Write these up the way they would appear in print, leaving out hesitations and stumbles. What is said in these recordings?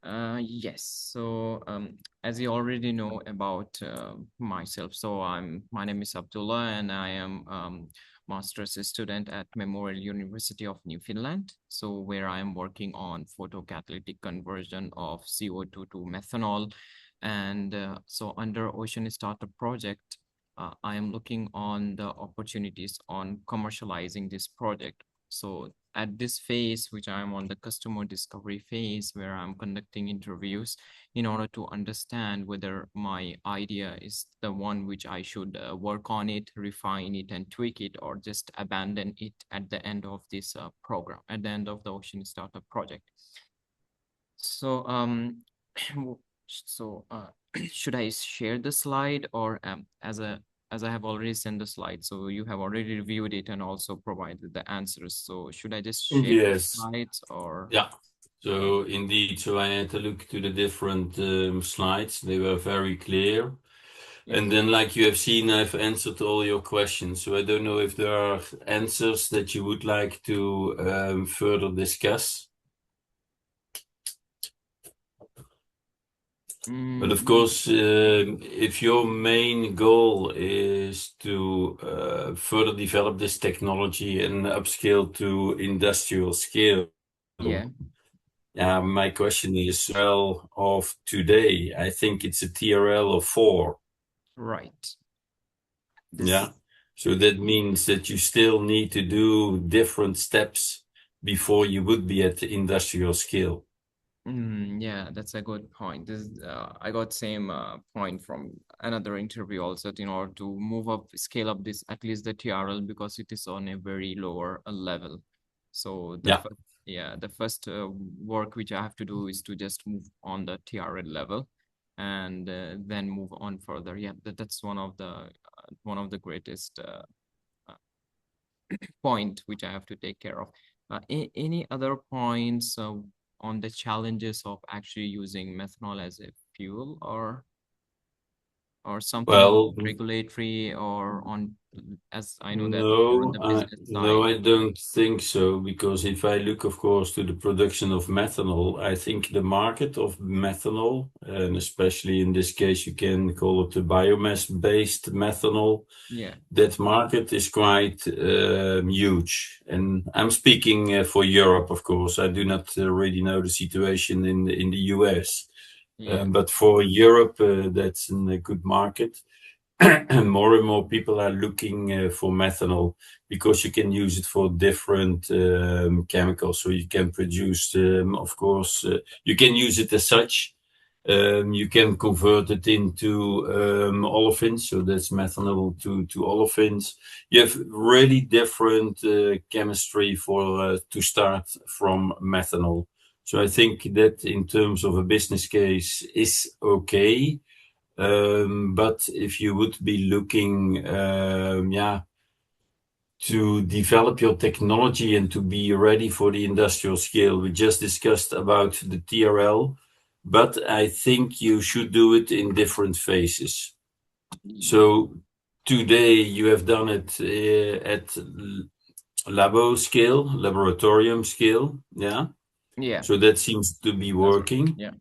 Yes. As you already know about myself, my name is Abdullah, and I am master's student at Memorial University of Newfoundland. So, where I am working on photocatalytic conversion of CO2 to methanol, and under Ocean Startup project, I am looking on the opportunities on commercializing this project. So at this phase, which I'm on the customer discovery phase, where I'm conducting interviews in order to understand whether my idea is the one which I should work on it, refine it, and tweak it, or just abandon it at the end of this program, at the end of the Ocean Startup project. So, should I share the slide, or as I have already sent the slide, so you have already reviewed it and also provided the answers. So should I just share the Yes. slides, or? Yeah. So indeed, so I had to look to the different slides. They were very clear. Yes. And then, like you have seen, I've answered all your questions. So I don't know if there are answers that you would like to further discuss. But of course, if your main goal is to further develop this technology and upscale to industrial scale, Yeah. my question is, well, of today, I think it's a TRL of 4. Right. Yeah. So that means that you still need to do different steps before you would be at the industrial scale. Yeah, that's a good point. I got same point from another interview also, in order to move up, scale up this, at least the TRL, because it is on a very lower level. So Yeah. the first work which I have to do is to just move on the TRL level, and then move on further. Yeah, that's one of the greatest uh, point which I have to take care of. Any other points on the challenges of actually using methanol as a fuel, or something on Well, regulatory, or on, as I know that you're on no, the business no, side. I don't think so, because if I look, of course, to the production of methanol, I think the market of methanol, and especially in this case, you can call it the biomass-based methanol, Yeah. that market is quite huge. And I'm speaking for Europe, of course. I do not really know the situation in the US. Yeah. But for Europe, that's a good market. And more people are looking for methanol, because you can use it for different chemicals. So you can produce, of course, you can use it as such. You can convert it into olefins, so that's methanol to olefins. You have really different chemistry for to start from methanol. So I think that in terms of a business case is okay. But if you would be looking, to develop your technology and to be ready for the industrial scale, we just discussed about the TRL, but I think you should do it in different phases. So today you have done it at labo scale, laboratorium scale, yeah? Yeah. So that seems to be That's right. working. Yeah.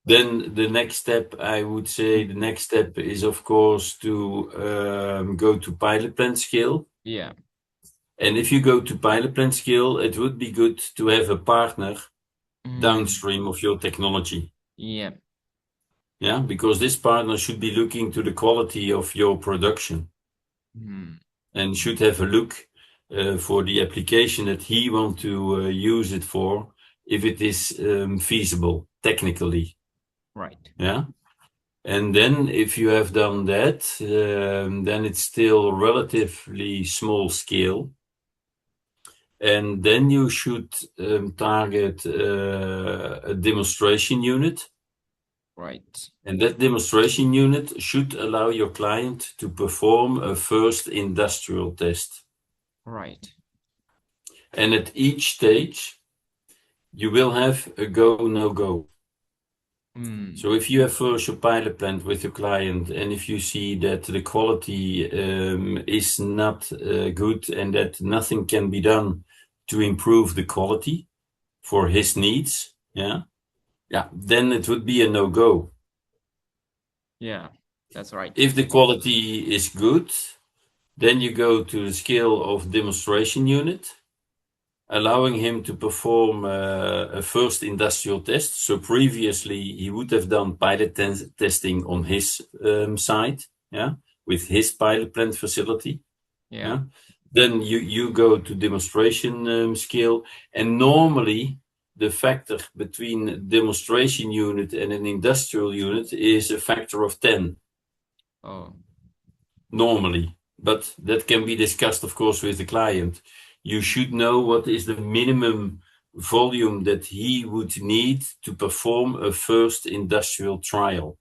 Then the next step, I would say, the next step is, of course, to go to pilot plant scale. Yeah. And if you go to pilot plant scale, it would be good to have a partner downstream of your technology. Yeah. Yeah, because this partner should be looking to the quality of your production and should have a look for the application that he want to use it for, if it is feasible technically. Right. Yeah. And then if you have done that, then it's still relatively small scale. And then you should target a demonstration unit. Right. And that demonstration unit should allow your client to perform a first industrial test. Right. And at each stage, you will have a go, no go. So if you have first your pilot plant with your client, and if you see that the quality is not good, and that nothing can be done to improve the quality for his needs, yeah, yeah, then it would be a no-go. Yeah, that's right. If the quality is good, then you go to the scale of demonstration unit, allowing him to perform a first industrial test. So previously he would have done pilot testing on his site, yeah, with his pilot plant facility. Yeah. Yeah. Then you go to demonstration scale, and normally the factor between demonstration unit and an industrial unit is a factor of 10 Oh, normally, but that can be discussed, of course, with the client. You should know what is the minimum volume that he would need to perform a first industrial trial.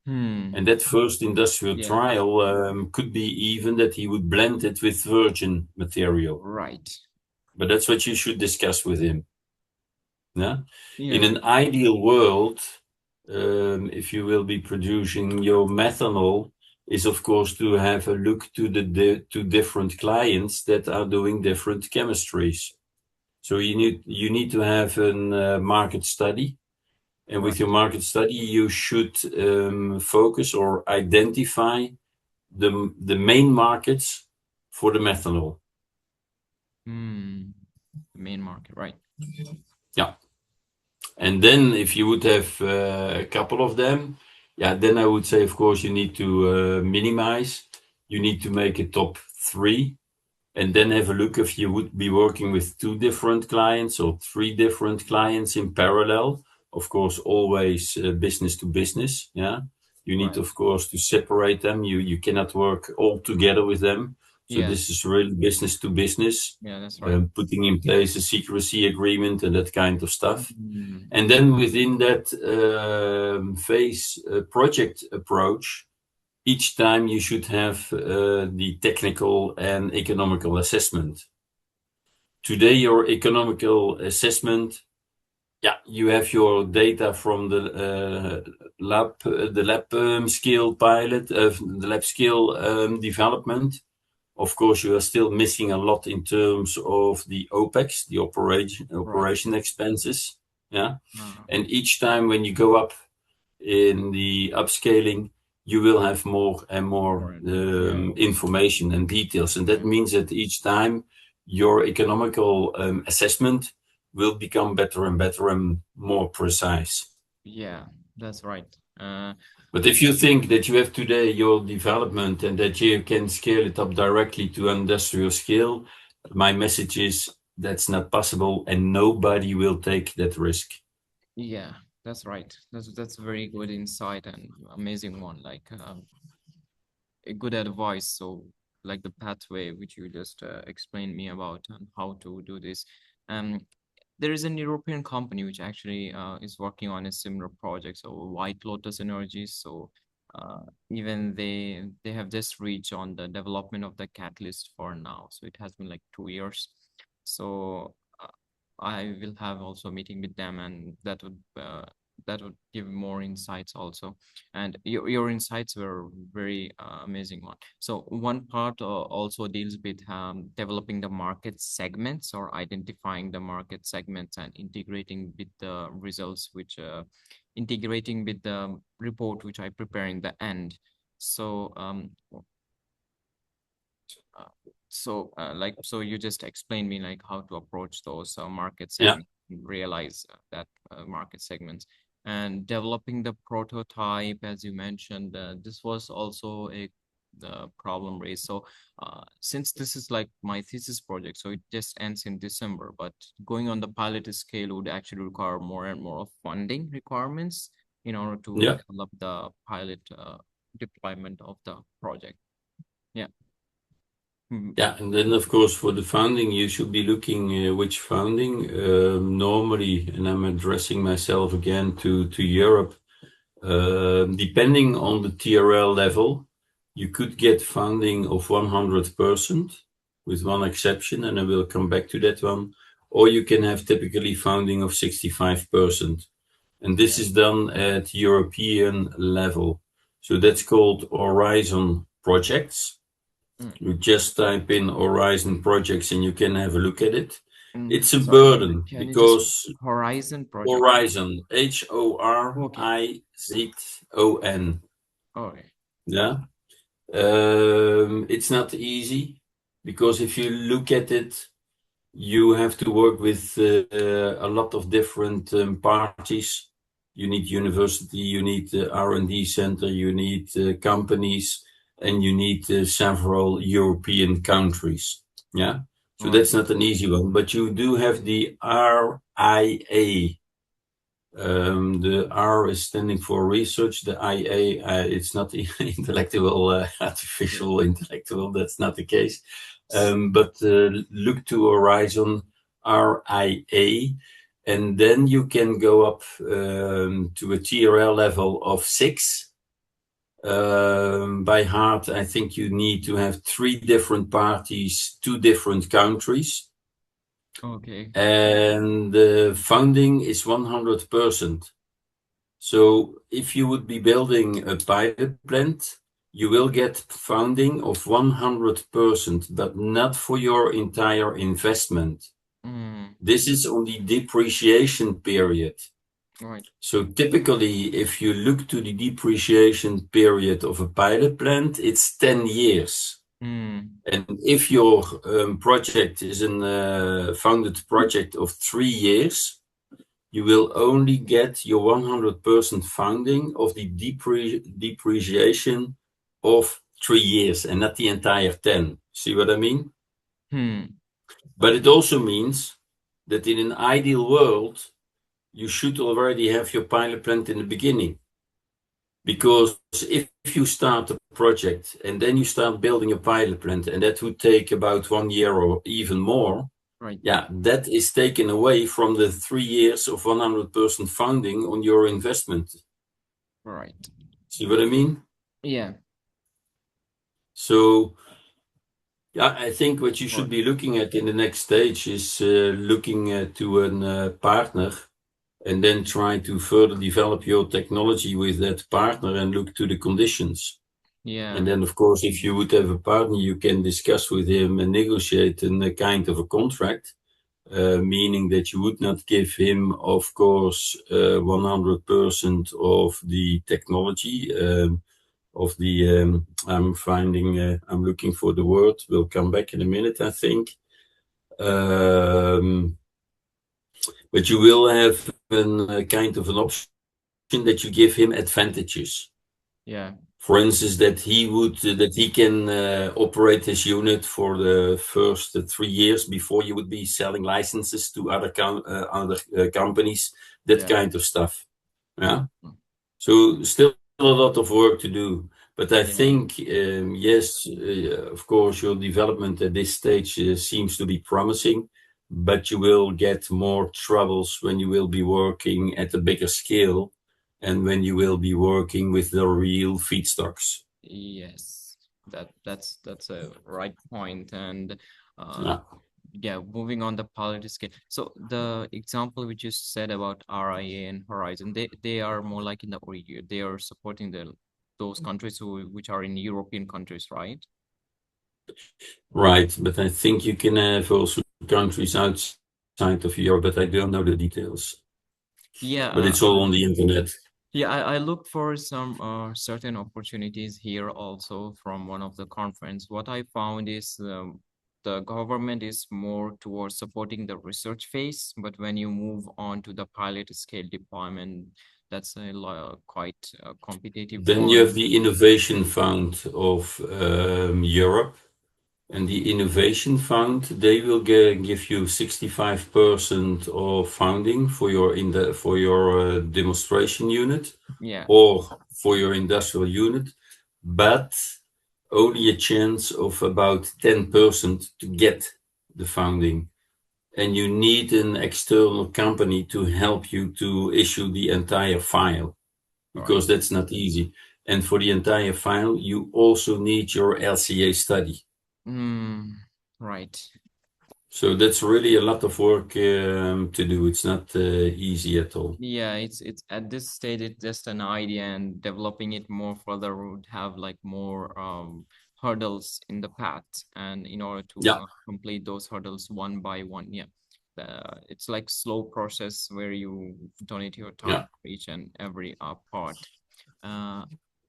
And that first industrial yeah, trial could be even that he would blend it with virgin material. right. But that's what you should discuss with him. Yeah? In Yeah. an ideal world, if you will be producing your methanol, is of course to have a look to the to different clients that are doing different chemistries. So you need to have a market study, and with Right. your market study, you should focus or identify the main markets for the methanol. The main market, right. Yeah. And then if you would have a couple of them, yeah, then I would say, of course, you need to minimize. You need to make a top 3, and then have a look if you would be working with 2 different clients or 3 different clients in parallel. Of course, always business to business. Yeah. You need, Right. of course, to separate them. You cannot work all together with them. So Yes. this is really business to business, Yeah, that's right. putting in place a secrecy agreement and that kind of stuff. Mm, And then within that phase project approach, each time you should have the technical and economical assessment. Today, your economical assessment, yeah, you have your data from the lab scale pilot, the lab scale development. Of course, you are still missing a lot in terms of the OpEx, the right. operation expenses. Yeah. Uh, And each time when you go up in the upscaling, you will have more and more yeah. information and details. And that Yeah. means that each time your economical assessment will become better and better and more precise. Yeah, that's right. But if you think that you have today your development and that you can scale it up directly to industrial scale, my message is that's not possible and nobody will take that risk. Yeah, that's right. That's a very good insight and amazing one. Like a good advice. So like the pathway which you just explained me about and how to do this. Um, there is an European company which actually is working on a similar project. So White Lotus Energies. So even they have just reached on the development of the catalyst for now. So it has been like 2 years. So I will have also a meeting with them, and that would give more insights also. And your insights were very amazing one. So one part also deals with developing the market segments or identifying the market segments and integrating with the results, which integrating with the report which I prepare in the end. So uh, so you just explained me like how to approach those market Yeah. segments, realize that market segments, and developing the prototype, as you mentioned. This was also a problem raised. So since this is like my thesis project, so it just ends in December, but going on the pilot scale would actually require more and more of funding requirements in order to Yeah. develop the pilot deployment of the project. Yeah. Mhm. Yeah, and then of course for the funding, you should be looking which funding. Normally, and I'm addressing myself again to Europe. Depending on the TRL level, you could get funding of 100%, with one exception, and I will come back to that one. Or you can have typically funding of 65%, and this Yeah. is done at European level. So that's called Horizon projects. Mm. You just type in Horizon projects and you can have a look at it. It's a Sorry, burden can you just because Horizon project? Horizon, Okay. Horizon. Okay. Yeah. It's not easy because if you look at it, you have to work with a lot of different parties. You need university, you need R&D center, you need companies, and you need several European countries. Yeah. So Right. that's not an easy one, but you do have the RIA. The R is standing for research. The IA, it's not intellectual, Yeah. artificial intellectual. That's not the case. S- But look to Horizon RIA, and then you can go up to a TRL level of 6. By heart, I think you need to have 3 different parties, 2 different countries, Okay. and the funding is 100%. So if you would be building a pilot plant, you will get funding of 100%, but not for your entire investment. Mm, This is on the depreciation period. right. So typically, if you look to the depreciation period of a pilot plant, it's 10 years. Mm, And if your project is a funded project of 3 years, you will only get your 100% funding of the depreciation of 3 years and not the entire 10. See what I mean? hmm. But it also means that in an ideal world, you should already have your pilot plant in the beginning. Because if you start a project and then you start building a pilot plant, and that would take about 1 year or even more, Right. yeah, that is taken away from the 3 years of 100% funding on your investment. Right. See what I mean? Yeah. So, yeah, I think what you should Right. be looking at in the next stage is looking to a partner and then try to further develop your technology with that partner and look to the conditions. Yeah. And then, of course, if you would have a partner, you can discuss with him and negotiate a kind of a contract, meaning that you would not give him, of course, 100% of the technology. I'm looking for the word. We'll come back in a minute, I think. But you will have a kind of an option that you give him advantages. Yeah. For instance, that he can operate his unit for the first 3 years before you would be selling licenses to other companies, that Yeah. kind of stuff. Yeah. Mm. So still a lot of work to do. But I Yeah. think, yes, of course, your development at this stage seems to be promising, but you will get more troubles when you will be working at a bigger scale and when you will be working with the real feedstocks. Yes. That's a right point. And uh Yeah. yeah, moving on the pilot scale. So the example we just said about RIA and Horizon, they are more like in the region. They are supporting those countries which are in European countries, right? Right. But I think you can have also countries outside of Europe, but I don't know the details. Yeah, But it's all on the internet. yeah, I look for some certain opportunities here also from one of the conference. What I found is the government is more towards supporting the research phase, but when you move on to the pilot scale deployment, that's quite a competitive Then you have one. the Innovation Fund of Europe. And the Innovation Fund, they will give you 65% of funding for your demonstration unit Yeah, or for your industrial unit, but only a chance of about 10% to get the funding. And you need an external company to help you to issue the entire file all right. because that's not easy. And for the entire file, you also need your LCA study. Mm, right. So that's really a lot of work to do. It's not easy at all. Yeah, it's at this stage it's just an idea, and developing it more further would have like more hurdles in the path, and in order to Yeah. complete those hurdles one by one. Yeah. it's like slow process where you donate your time Yeah. for each and every part.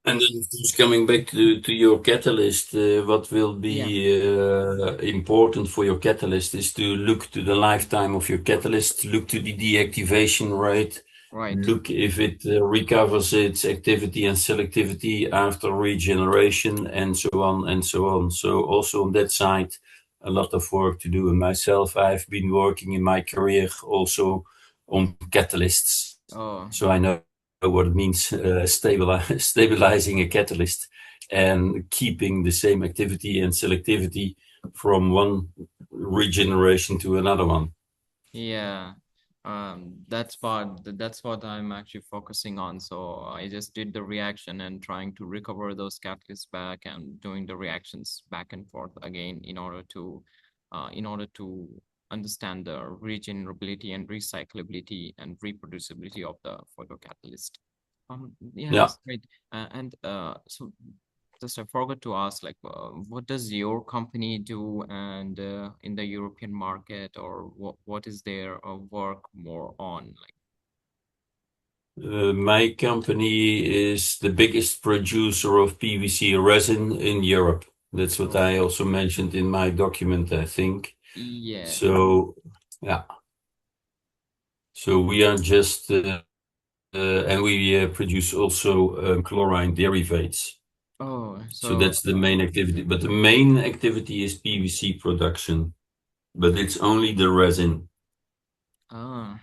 And then just coming back to your catalyst, what will Yeah, be important for your catalyst is to look to the lifetime of your catalyst, look to the deactivation rate, right. look if it recovers its activity and selectivity after regeneration, and so on and so on. So also on that side, a lot of work to do. And myself, I've been working in my career also on catalysts. Oh, So I know what it means stabilizing a catalyst and keeping the same activity and selectivity from one regeneration to another one. yeah. That's what I'm actually focusing on. So I just did the reaction and trying to recover those catalysts back and doing the reactions back and forth again in order to understand the regenerability and recyclability and reproducibility of the photocatalyst. Yeah, Yeah. that's great. So just I forgot to ask, like, what does your company do, and in the European market, or what is their work more on? Like, My company is the biggest producer of PVC resin in Europe. That's what oh, I also mentioned in my document, I think. yeah. So, yeah. So we are just, and we produce also chlorine derivatives. Oh, So so that's the main activity. But the main activity is PVC production, but it's only the resin. ah,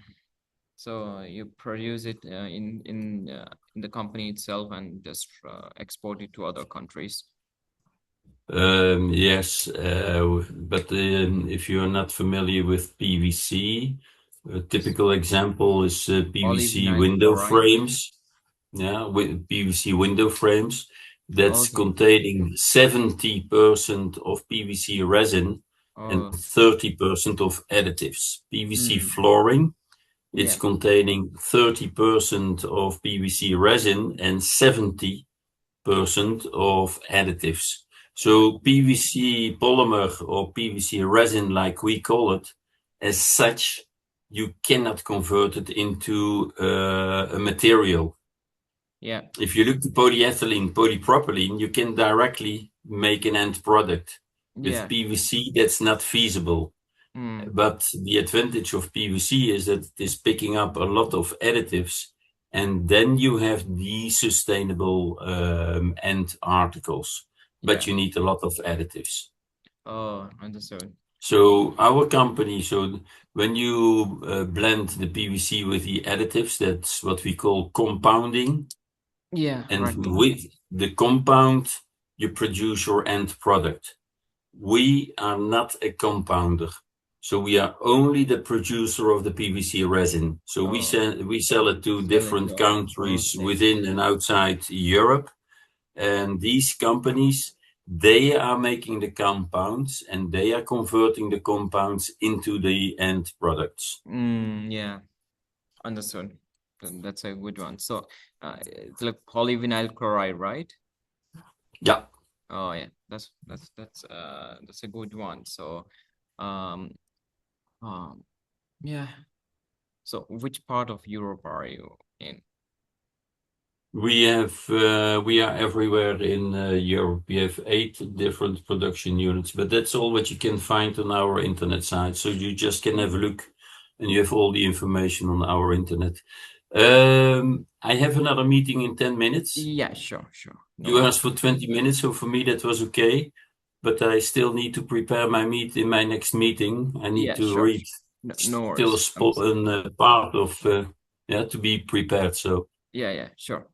so you produce it in the company itself and just export it to other countries. Yes, but if you're not familiar with PVC, a typical example is PVC Polyvinyl window chloride. frames. Yeah, with PVC window frames that's Okay. containing 70% of PVC resin and Oh, 30% of additives. PVC mm, flooring, it's yeah, containing 30% of PVC resin and 70% of additives. right. So PVC polymer or PVC resin, like we call it, as such, you cannot convert it into a material. Yeah, If you look to polyethylene, polypropylene, you can directly make an end product. With yeah. PVC, that's not feasible. Mm, But the advantage of PVC is that it is picking up a lot of additives, and then you have the sustainable end articles. But yeah. you need a lot of additives. Oh, understood. So our company, so when you blend the PVC with the additives, that's what we call compounding. Yeah, And right. with the compound, you produce your end product. We are not a compounder. So we are only the producer of the PVC resin. So we Oh, sell it to sell it different to other. countries Okay. within and outside Europe. And these companies, they are making the compounds and they are converting the compounds into the end products. Yeah, understood. That's a good one. So, it's like polyvinyl chloride, right? Yeah. Oh yeah, that's a good one. So, um, um, yeah. So, which part of Europe are you in? We are everywhere in Europe. We have 8 different production units, but that's all what you can find on our internet site. So you just can have a look, and you have all the information on our internet. I have another meeting in 10 minutes. Yeah, sure, sure. No You worries. asked for 20 minutes, so for me that was okay. But I still need to prepare my next meeting. I need Yeah, to sure. read No still a worries. spot and part of yeah, to be prepared. So. Yeah, yeah, sure.